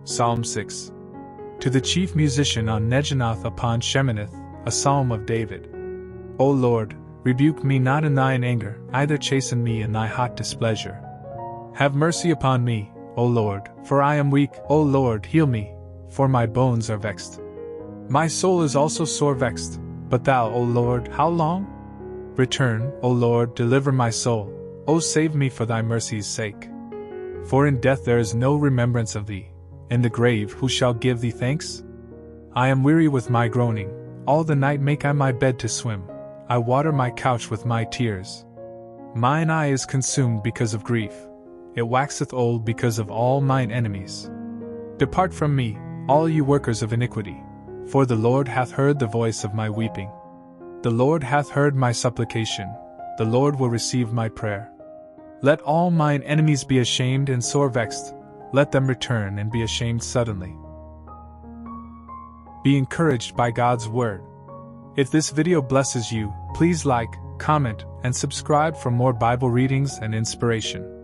Psalm 6. To the chief musician on Neginoth upon Sheminith, a psalm of David. O Lord, rebuke me not in thine anger, either chasten me in thy hot displeasure. Have mercy upon me, O Lord, for I am weak. O Lord, heal me, for my bones are vexed. My soul is also sore vexed, but thou, O Lord, how long? Return, O Lord, deliver my soul, O save me for thy mercy's sake. For in death there is no remembrance of thee, in the grave who shall give thee thanks? I am weary with my groaning, all the night make I my bed to swim, I water my couch with my tears. Mine eye is consumed because of grief, it waxeth old because of all mine enemies. Depart from me, all you workers of iniquity, for the Lord hath heard the voice of my weeping. The Lord hath heard my supplication, the Lord will receive my prayer. Let all mine enemies be ashamed and sore vexed, let them return and be ashamed suddenly. Be encouraged by God's Word. If this video blesses you, please like, comment, and subscribe for more Bible readings and inspiration.